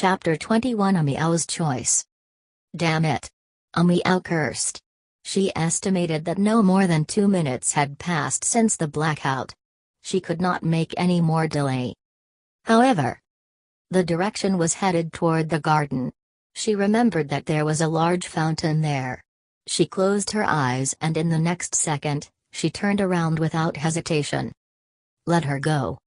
Chapter 21 A Miao's Choice. Damn it. A Miao cursed. She estimated that no more than 2 minutes had passed since the blackout. She could not make any more delay. However, the direction was headed toward the garden. She remembered that there was a large fountain there. She closed her eyes and in the next second, she turned around without hesitation. Let her go.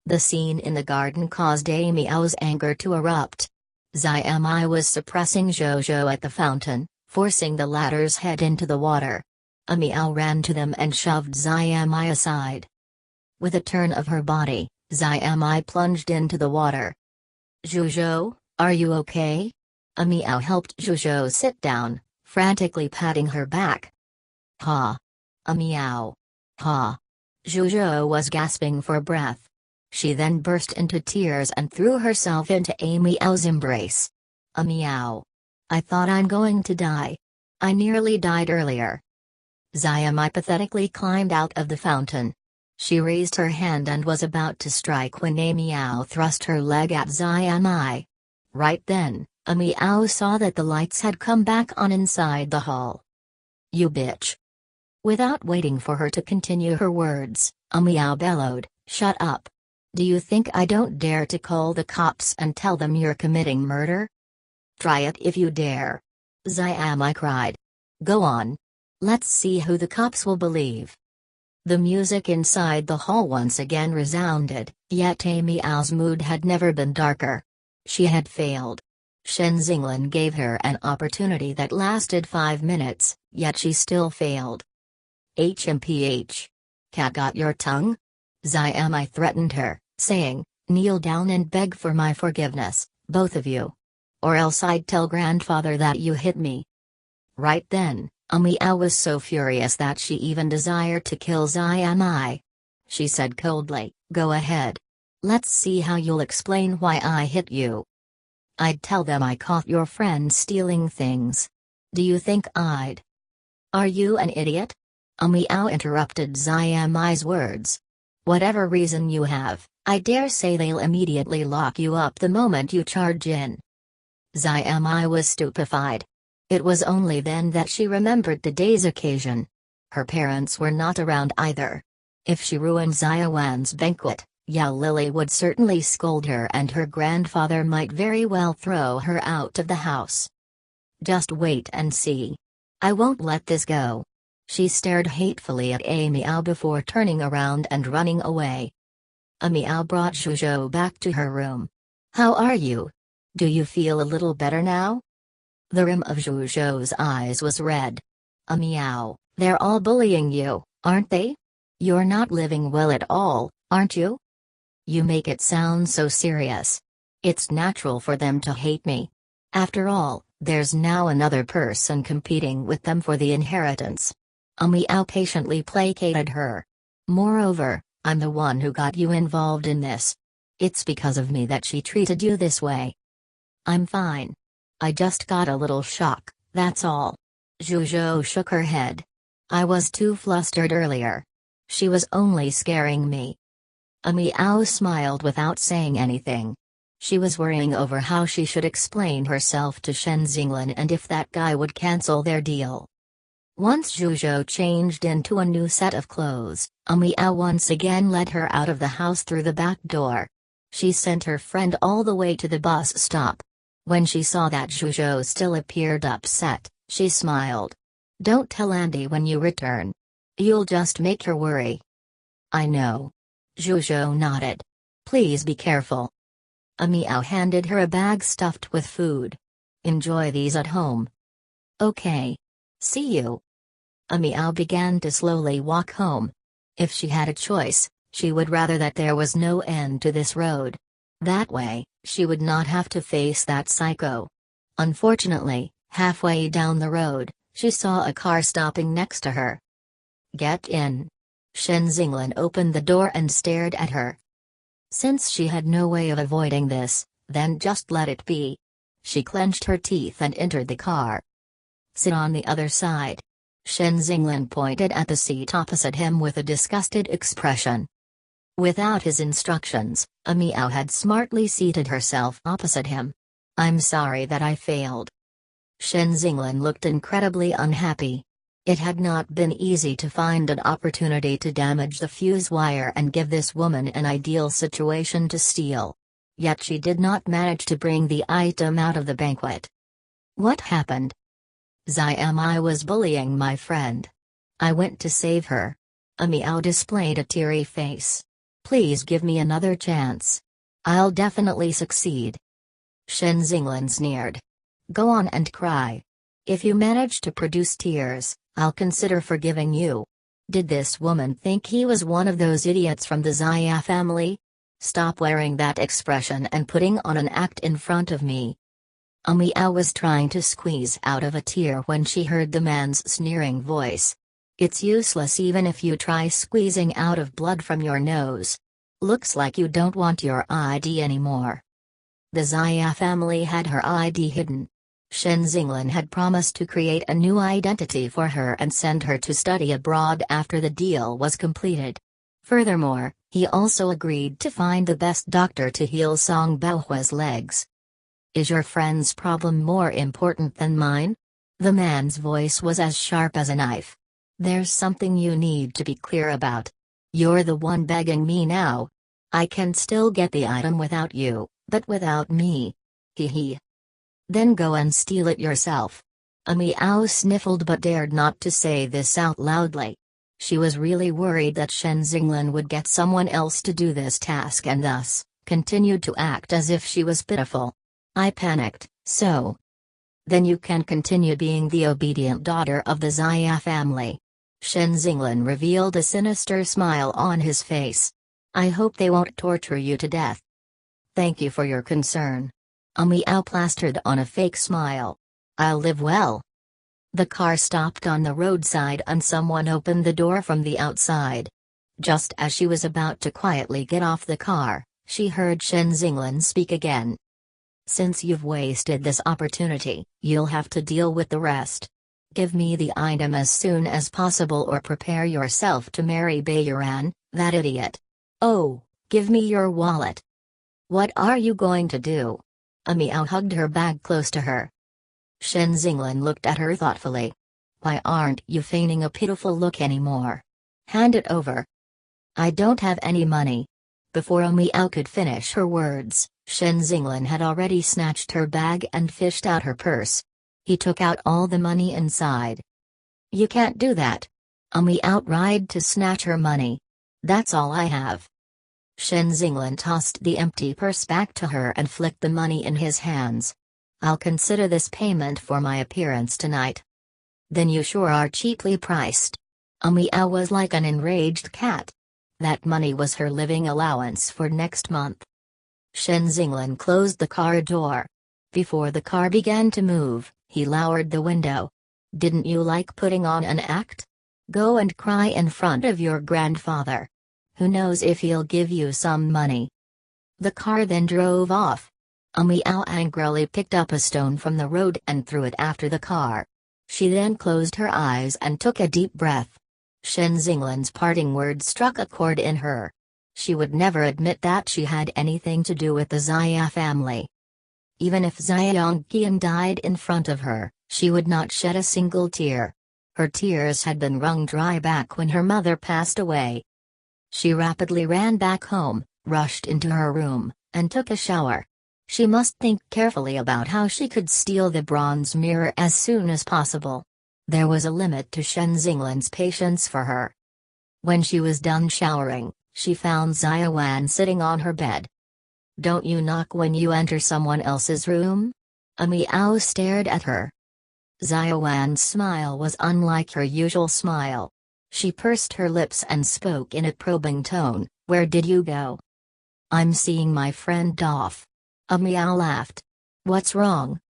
The scene in the garden caused A Miao's anger to erupt. Xia Mei was suppressing Zhou Xiao at the fountain, forcing the latter's head into the water. A Miao ran to them and shoved Xia Mei aside. With a turn of her body, Xia Mei plunged into the water. Zhou Xiao, are you okay? A Miao helped Zhou Xiao sit down, frantically patting her back. Ha! A Miao! Ha! Zhou Xiao was gasping for breath. She then burst into tears and threw herself into A Miao's embrace. A Miao! I thought I'm going to die. I nearly died earlier. Xia Mei pathetically climbed out of the fountain. She raised her hand and was about to strike when A Miao thrust her leg at Xia Mei. Right then, A Miao saw that the lights had come back on inside the hall. You bitch! Without waiting for her to continue her words, A Miao bellowed, shut up. Do you think I don't dare to call the cops and tell them you're committing murder? Try it if you dare. Xia Mei cried. Go on. Let's see who the cops will believe. The music inside the hall once again resounded, yet A Miao's mood had never been darker. She had failed. Shen Xinglan gave her an opportunity that lasted 5 minutes, yet she still failed. HMPH. Cat got your tongue? Xia Mei threatened her, saying, kneel down and beg for my forgiveness, both of you. Or else I'd tell grandfather that you hit me. Right then, A Miao was so furious that she even desired to kill Xia Mei. She said coldly, go ahead. Let's see how you'll explain why I hit you. I'd tell them I caught your friend stealing things. Do you think I'd? Are you an idiot? A Miao interrupted Xia Mei's words. Whatever reason you have, I dare say they'll immediately lock you up the moment you charge in. Xia Mei was stupefied. It was only then that she remembered today's occasion. Her parents were not around either. If she ruined Xia Wan's banquet, Yao Lily would certainly scold her and her grandfather might very well throw her out of the house. Just wait and see. I won't let this go. She stared hatefully at A Miao before turning around and running away. A Miao brought Zhou Xiao back to her room. How are you? Do you feel a little better now? The rim of Zhou Xiao's eyes was red. A Miao, they're all bullying you, aren't they? You're not living well at all, aren't you? You make it sound so serious. It's natural for them to hate me. After all, there's now another person competing with them for the inheritance. A Miao patiently placated her. Moreover, I'm the one who got you involved in this. It's because of me that she treated you this way. I'm fine. I just got a little shock, that's all. Zhou Xiao shook her head. I was too flustered earlier. She was only scaring me. A Miao smiled without saying anything. She was worrying over how she should explain herself to Shen Xinglan and if that guy would cancel their deal. Once Zhou Xiao changed into a new set of clothes, A Miao once again led her out of the house through the back door. She sent her friend all the way to the bus stop. When she saw that Zhou Xiao still appeared upset, she smiled. Don't tell Andy when you return. You'll just make her worry. I know. Zhou Xiao nodded. Please be careful. A Miao handed her a bag stuffed with food. Enjoy these at home. Okay. See you. A Miao began to slowly walk home. If she had a choice, she would rather that there was no end to this road. That way, she would not have to face that psycho. Unfortunately, halfway down the road, she saw a car stopping next to her. Get in. Shen Xinglan opened the door and stared at her. Since she had no way of avoiding this, then just let it be. She clenched her teeth and entered the car. Sit on the other side. Shen Xinglan pointed at the seat opposite him with a disgusted expression. Without his instructions, A Miao had smartly seated herself opposite him. I'm sorry that I failed. Shen Xinglan looked incredibly unhappy. It had not been easy to find an opportunity to damage the fuse wire and give this woman an ideal situation to steal. Yet she did not manage to bring the item out of the banquet. What happened? Xia Mei was bullying my friend. I went to save her. A Miao displayed a teary face. Please give me another chance. I'll definitely succeed. Shen Xinglan sneered. Go on and cry. If you manage to produce tears, I'll consider forgiving you. Did this woman think he was one of those idiots from the Xia family? Stop wearing that expression and putting on an act in front of me. A Miao was trying to squeeze out of a tear when she heard the man's sneering voice. It's useless even if you try squeezing out of blood from your nose. Looks like you don't want your ID anymore. The Xia family had her ID hidden. Shen Xinglan had promised to create a new identity for her and send her to study abroad after the deal was completed. Furthermore, he also agreed to find the best doctor to heal Song Baohua's legs. Is your friend's problem more important than mine? The man's voice was as sharp as a knife. There's something you need to be clear about. You're the one begging me now. I can still get the item without you, but without me. Hee. Then go and steal it yourself. A Miao sniffled but dared not to say this out loudly. She was really worried that Shen Xinglan would get someone else to do this task and thus, continued to act as if she was pitiful. I panicked, so. Then you can continue being the obedient daughter of the Xia family. Shen Xinglan revealed a sinister smile on his face. I hope they won't torture you to death. Thank you for your concern. A Miao plastered on a fake smile. I'll live well. The car stopped on the roadside and someone opened the door from the outside. Just as she was about to quietly get off the car, she heard Shen Xinglan speak again. Since you've wasted this opportunity, you'll have to deal with the rest. Give me the item as soon as possible or prepare yourself to marry Bayaran, that idiot. Oh, give me your wallet. What are you going to do? A Miao hugged her bag close to her. Shen Xinglan looked at her thoughtfully. Why aren't you feigning a pitiful look anymore? Hand it over. I don't have any money. Before A Miao could finish her words, Shen Xinglan had already snatched her bag and fished out her purse. He took out all the money inside. You can't do that. A Miao tried to snatch her money. That's all I have. Shen Xinglan tossed the empty purse back to her and flicked the money in his hands. I'll consider this payment for my appearance tonight. Then you sure are cheaply priced. A Miao was like an enraged cat. That money was her living allowance for next month. Shen Xinglan closed the car door. Before the car began to move, he lowered the window. Didn't you like putting on an act? Go and cry in front of your grandfather. Who knows if he'll give you some money. The car then drove off. A Miao angrily picked up a stone from the road and threw it after the car. She then closed her eyes and took a deep breath. Shen Xinglan's parting words struck a chord in her. She would never admit that she had anything to do with the Xia family. Even if Xia Yongqian died in front of her, she would not shed a single tear. Her tears had been wrung dry back when her mother passed away. She rapidly ran back home, rushed into her room, and took a shower. She must think carefully about how she could steal the bronze mirror as soon as possible. There was a limit to Shen Xinglan's patience for her. When she was done showering, she found Xia Wan sitting on her bed. Don't you knock when you enter someone else's room? A Miao stared at her. Xia Wan's smile was unlike her usual smile. She pursed her lips and spoke in a probing tone, Where did you go? I'm seeing my friend off. A Miao laughed. What's wrong?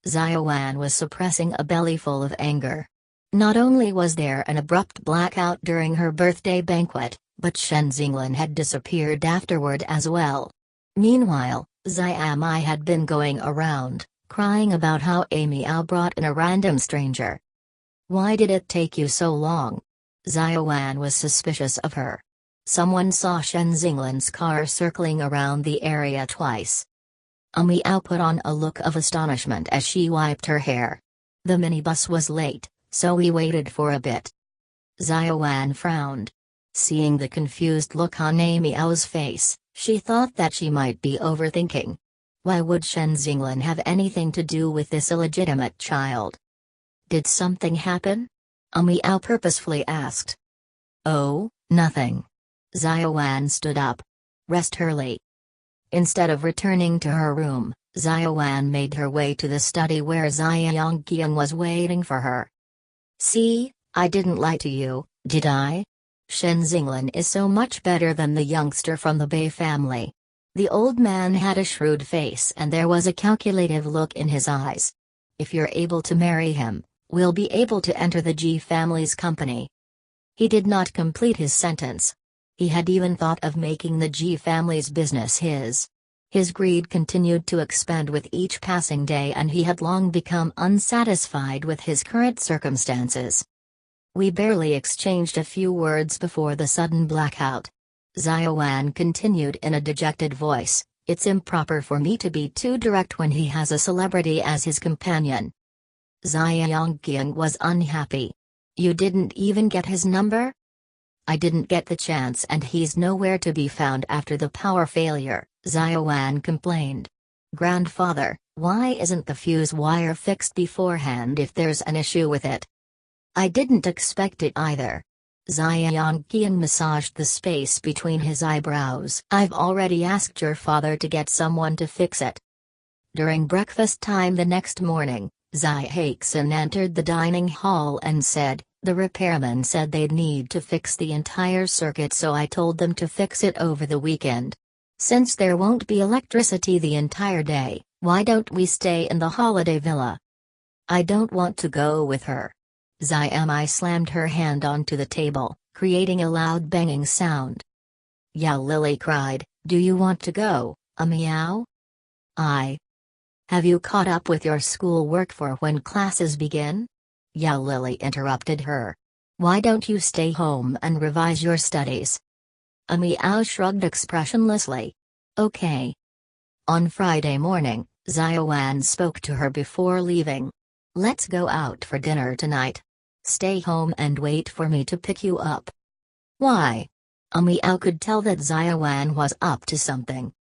Xia Wan was suppressing a bellyful of anger. Not only was there an abrupt blackout during her birthday banquet, but Shen Xinglan had disappeared afterward as well. Meanwhile, Xia Mei had been going around, crying about how A Miao brought in a random stranger. Why did it take you so long? Xia Wan was suspicious of her. Someone saw Shen Xinglan's car circling around the area twice. A Miao put on a look of astonishment as she wiped her hair. The minibus was late, so we waited for a bit. Xiaowan frowned. Seeing the confused look on A Miao's face, she thought that she might be overthinking. Why would Shen Xinglan have anything to do with this illegitimate child? Did something happen? A Miao purposefully asked. Oh, nothing. Xiaowan stood up. Rest early. Instead of returning to her room, Xiaowan made her way to the study where Xia Yongqiang was waiting for her. See, I didn't lie to you, did I? Shen Xinglan is so much better than the youngster from the Bei family. The old man had a shrewd face and there was a calculative look in his eyes. If you're able to marry him, we'll be able to enter the Ji family's company. He did not complete his sentence. He had even thought of making the Ji family's business his. His greed continued to expand with each passing day and he had long become unsatisfied with his current circumstances. We barely exchanged a few words before the sudden blackout. Xiaowan continued in a dejected voice, it's improper for me to be too direct when he has a celebrity as his companion. Xia Yongqiang was unhappy. You didn't even get his number? I didn't get the chance and he's nowhere to be found after the power failure, Xiaowan complained. Grandfather, why isn't the fuse wire fixed beforehand if there's an issue with it? I didn't expect it either. Xia Yongqiang massaged the space between his eyebrows. I've already asked your father to get someone to fix it. During breakfast time the next morning, Xia Haixin entered the dining hall and said, the repairman said they'd need to fix the entire circuit so I told them to fix it over the weekend. Since there won't be electricity the entire day, why don't we stay in the holiday villa? I don't want to go with her. Xia Mei slammed her hand onto the table, creating a loud banging sound. Yao Lily cried, do you want to go, A Miao? Have you caught up with your school work for when classes begin? Yao Lily interrupted her. Why don't you stay home and revise your studies? A Miao shrugged expressionlessly. Okay. On Friday morning, Xiaowan spoke to her before leaving. Let's go out for dinner tonight. Stay home and wait for me to pick you up. Why? A Miao could tell that Xiaowan was up to something.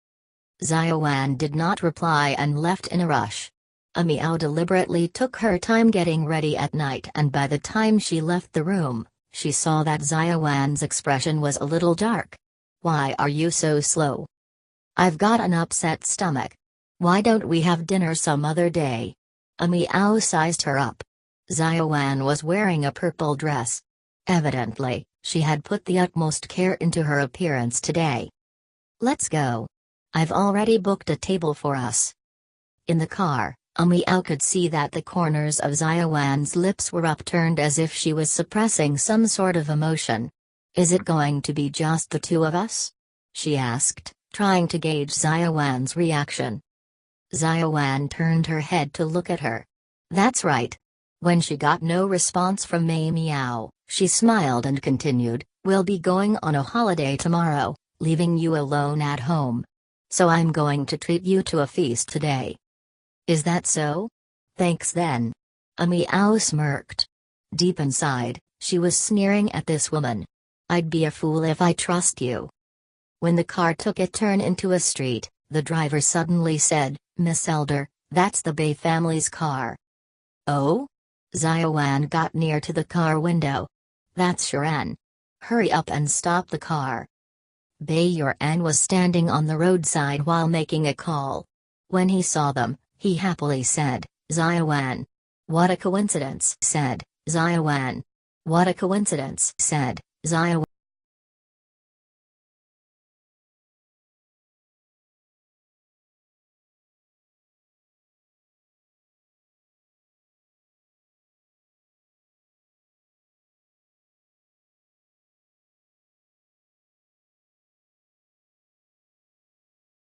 Xiaowan did not reply and left in a rush. A Miao deliberately took her time getting ready at night and by the time she left the room, she saw that Xiaowan's expression was a little dark. Why are you so slow? I've got an upset stomach. Why don't we have dinner some other day? A Miao sized her up. Xiaowan was wearing a purple dress. Evidently, she had put the utmost care into her appearance today. Let's go. I've already booked a table for us. In the car, A Miao could see that the corners of Xiaowan's lips were upturned as if she was suppressing some sort of emotion. Is it going to be just the two of us? She asked, trying to gauge Xiaowan's reaction. Xiaowan turned her head to look at her. That's right. When she got no response from A Miao, she smiled and continued, we'll be going on a holiday tomorrow, leaving you alone at home. So I'm going to treat you to a feast today. Is that so? Thanks then. A Miao smirked. Deep inside, she was sneering at this woman. I'd be a fool if I trust you. When the car took a turn into a street, the driver suddenly said, Miss Elder, that's the Bei family's car. Oh? Xiaowan got near to the car window. That's Sharan. Hurry up and stop the car. Bei Yuan was standing on the roadside while making a call. When he saw them, he happily said, Xiaowan. What a coincidence, said Xiaowan. What a coincidence, said Xiaowan.